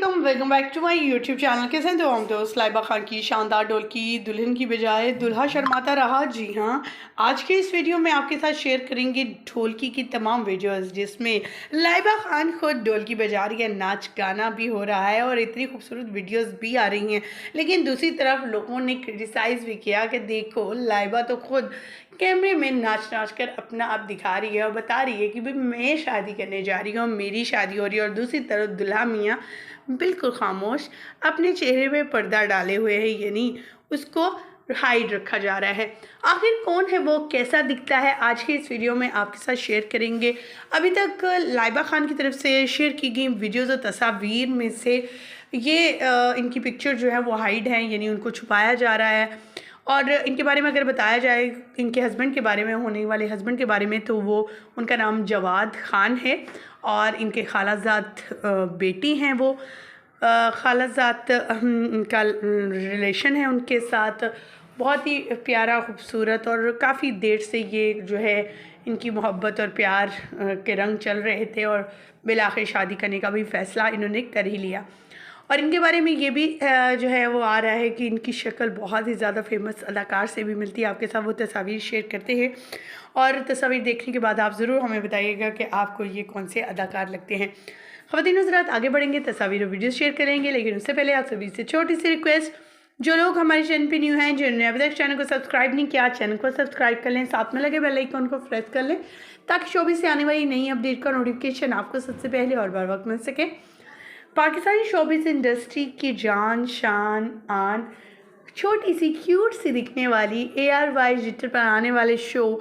वालेकुम, welcome back to my YouTube channel. कैसे हैं हम दोस्त? लाइबा खान की शानदार डोल की दुल्हन की बजाय दुल्हा शर्माता रहा। जी हाँ, आज के इस वीडियो में आपके साथ शेयर करेंगे ढोलकी की तमाम वीडियोस, जिसमें लाइबा खान खुद ढोलकी बजा रही है, नाच गाना भी हो रहा है और इतनी खूबसूरत वीडियोस भी आ रही हैं। लेकिन दूसरी तरफ लोगों ने क्रिटिसाइज़ भी किया कि देखो, लाइबा तो खुद कैमरे में नाच नाच कर अपना आप दिखा रही है और बता रही है कि भाई मैं शादी करने जा रही हूँ, मेरी शादी हो रही है। और दूसरी तरफ दुल्हा मियाँ बिल्कुल खामोश अपने चेहरे पे पर्दा डाले हुए है, यानी उसको हाइड रखा जा रहा है। आखिर कौन है वो, कैसा दिखता है, आज के इस वीडियो में आपके साथ शेयर करेंगे। अभी तक लाइबा खान की तरफ से शेयर की गई वीडियोज़ और तस्वीर में से ये इनकी पिक्चर जो है वो हाइड है, यानी उनको छुपाया जा रहा है। और इनके बारे में अगर बताया जाए, इनके हस्बैंड के बारे में, होने वाले हस्बैंड के बारे में, तो वो उनका नाम जवाद खान है और इनके खालाजाद बेटी हैं। वो खालाजाद इनका रिलेशन है उनके साथ, बहुत ही प्यारा, खूबसूरत, और काफ़ी देर से ये जो है इनकी मोहब्बत और प्यार के रंग चल रहे थे और बिलाखिर शादी करने का भी फ़ैसला इन्होंने कर ही लिया। और इनके बारे में ये भी जो है वो आ रहा है कि इनकी शक्ल बहुत ही ज़्यादा फेमस अदाकार से भी मिलती है। आपके साथ वो तस्वीर शेयर करते हैं और तस्वीर देखने के बाद आप ज़रूर हमें बताइएगा कि आपको ये कौन से अदाकार लगते हैं। ख़वातीन हज़रात, आगे बढ़ेंगे, तस्वीर और वीडियो शेयर करेंगे, लेकिन उससे पहले आप सभी से छोटी सी रिक्वेस्ट, जो लोग हमारे चैनल पे न्यू हैं, जिन्होंने अभी तक चैनल को सब्सक्राइब नहीं किया, चैनल को सब्सक्राइब कर लें, साथ में लगे बेल आइकन को प्रेस कर लें, ताकि शोबी से आने वाली नई अपडेट का नोटिफिकेशन आपको सबसे पहले और बर वक्त मिल सके। पाकिस्तानी शोबिस इंडस्ट्री की जान, शान, आन, छोटी सी क्यूट सी दिखने वाली ARY जिटर पर आने वाले शो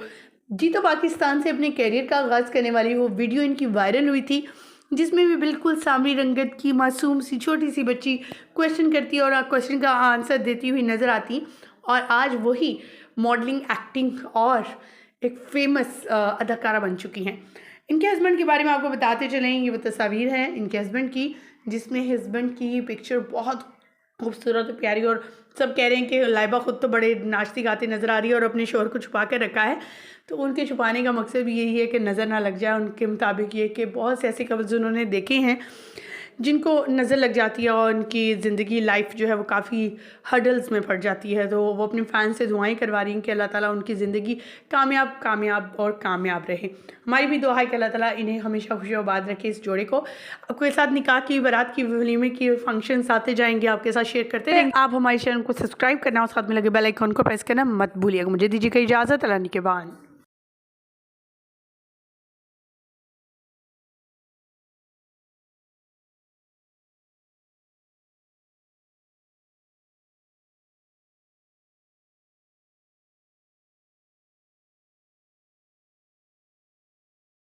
जी तो पाकिस्तान से अपने करियर का आगाज़ करने वाली वो वीडियो इनकी वायरल हुई थी, जिसमें भी बिल्कुल सामरी रंगत की मासूम सी छोटी सी बच्ची क्वेश्चन करती और क्वेश्चन का आंसर देती हुई नज़र आती। और आज वही मॉडलिंग, एक्टिंग और एक फेमस अदाकारा बन चुकी हैं। इनके हस्बैंड के बारे में आपको बताते चलें, ये वो तस्वीर है इनके हस्बैंड की, जिसमें हस्बैंड की पिक्चर बहुत खूबसूरत और प्यारी, और सब कह रहे हैं कि लाइबा खुद तो बड़े नाचती गाती नज़र आ रही है और अपने शोहर को छुपा कर रखा है। तो उनके छुपाने का मकसद भी यही है कि नज़र ना लग जाए। उनके मुताबिक ये कि बहुत से ऐसे कपल्स उन्होंने देखे हैं जिनको नज़र लग जाती है और उनकी ज़िंदगी, लाइफ जो है वो काफ़ी हर्डल्स में पड़ जाती है। तो वो अपने फैन से दुआएं करवा रही हैं कि अल्लाह ताला उनकी ज़िंदगी कामयाब कामयाब और कामयाब रहे। हमारी भी दुआ है कि अल्लाह ताला इन्हें हमेशा खुशी और आबाद रखे, इस जोड़े को। आपके साथ निकाह की, बारात की, वलीमे की फंक्शंस आते जाएंगे, आपके साथ शेयर करते रहेंगे। आप हमारे चैनल को सब्सक्राइब करना और साथ में लगे बेल आइकन को प्रेस करना मत भूलिएगा। मुझे दीजिएगा इजाज़त, अल्लाह के बाद।